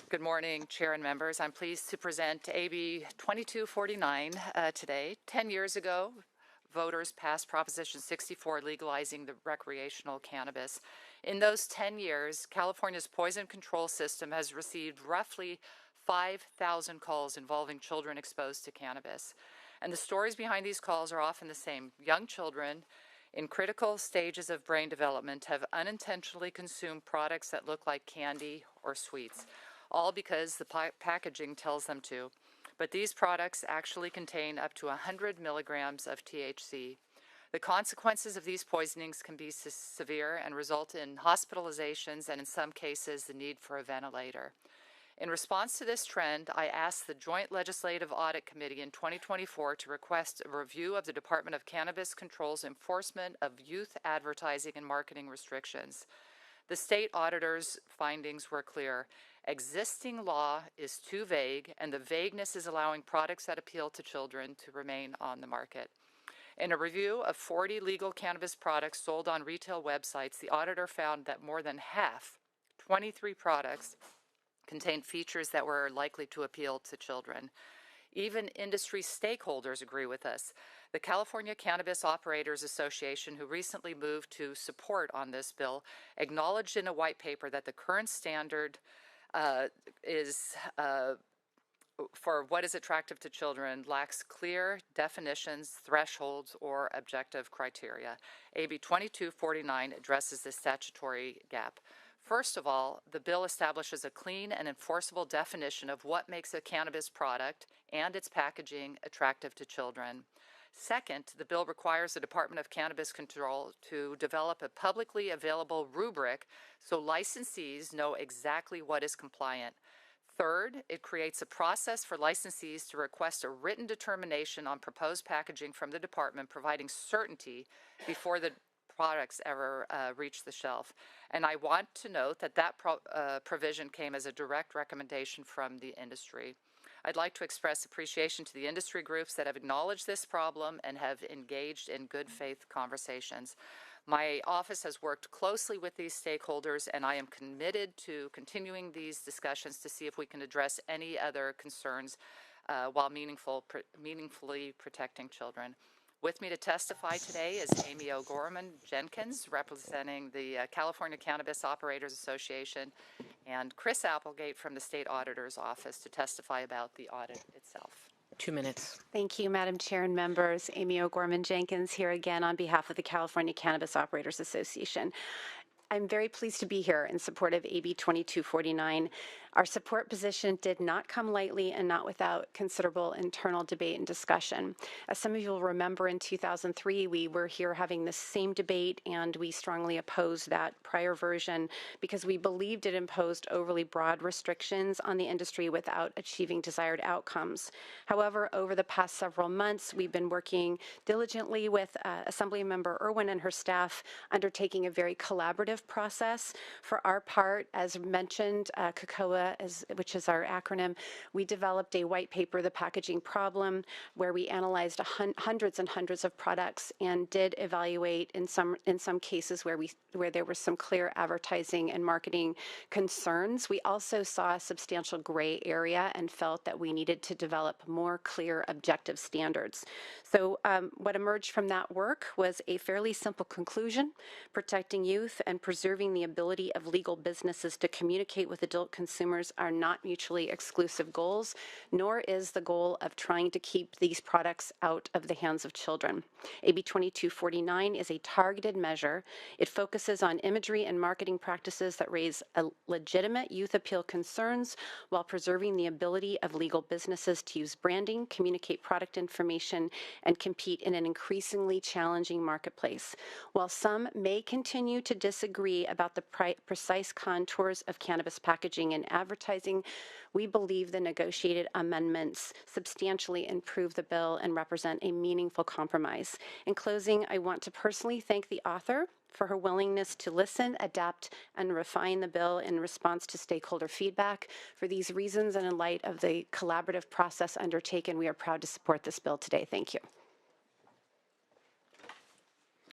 Good morning, Chair and members. I'm pleased to present AB 2249 today. 10 years ago, voters passed Proposition 64 legalizing the recreational cannabis. In those 10 years, California's poison control system has received roughly 5,000 calls involving children exposed to cannabis. And the stories behind these calls are often the same. Young children in critical stages of brain development have unintentionally consumed products that look like candy or sweets, all because the packaging tells them to. But these products actually contain up to 100 milligrams of THC. The consequences of these poisonings can be severe and result in hospitalizations and, in some cases, the need for a ventilator. In response to this trend, I asked the Joint Legislative Audit Committee in 2024 to request a review of the Department of Cannabis Control's enforcement of youth advertising and marketing restrictions. The state auditor's findings were clear. Existing law is too vague, and the vagueness is allowing products that appeal to children to remain on the market. In a review of 40 legal cannabis products sold on retail websites, the auditor found that more than half, 23 products, contained features that were likely to appeal to children. Even industry stakeholders agree with us. The California Cannabis Operators Association, who recently moved to support on this bill, acknowledged in a white paper that the current standard for what is attractive to children lacks clear definitions, thresholds, or objective criteria. AB 2249 addresses this statutory gap. First of all, the bill establishes a clean and enforceable definition of what makes a cannabis product and its packaging attractive to children. Second, the bill requires the Department of Cannabis Control to develop a publicly available rubric so licensees know exactly what is compliant. Third, it creates a process for licensees to request a written determination on proposed packaging from the department, providing certainty before the products ever reach the shelf. And I want to note that provision came as a direct recommendation from the industry. I'd like to express appreciation to the industry groups that have acknowledged this problem and have engaged in good faith conversations. My office has worked closely with these stakeholders, and I am committed to continuing these discussions to see if we can address any other concerns while meaningfully protecting children. With me to testify today is Amy O'Gorman Jenkins, representing the California Cannabis Operators Association, and Chris Applegate from the State Auditor's Office to testify about the audit itself. 2 minutes. Thank you, Madam Chair and members. Amy O'Gorman Jenkins here again on behalf of the California Cannabis Operators Association. I'm very pleased to be here in support of AB 2249. Our support position did not come lightly and not without considerable internal debate and discussion. As some of you will remember, in 2003, we were here having the same debate, and we strongly opposed that prior version because we believed it imposed overly broad restrictions on the industry without achieving desired outcomes. However, over the past several months, we've been working diligently with Assemblymember Irwin and her staff, undertaking a very collaborative process. For our part, as mentioned, CaCOA, which is our acronym, we developed a white paper, The Packaging Problem, where we analyzed hundreds and hundreds of products and did evaluate in some cases where there were some clear advertising and marketing concerns. We also saw a substantial gray area and felt that we needed to develop more clear objective standards. So what emerged from that work was a fairly simple conclusion: protecting youth and preserving the ability of legal businesses to communicate with adult consumers are not mutually exclusive goals, nor is the goal of trying to keep these products out of the hands of children. AB 2249 is a targeted measure. It focuses on imagery and marketing practices that raise legitimate youth appeal concerns while preserving the ability of legal businesses to use branding, communicate product information, and compete in an increasingly challenging marketplace. While some may continue to disagree about the precise contours of cannabis packaging and advertising, we believe the negotiated amendments substantially improve the bill and represent a meaningful compromise. In closing, I want to personally thank the author for her willingness to listen, adapt, and refine the bill in response to stakeholder feedback. For these reasons and in light of the collaborative process undertaken, we are proud to support this bill today. Thank you.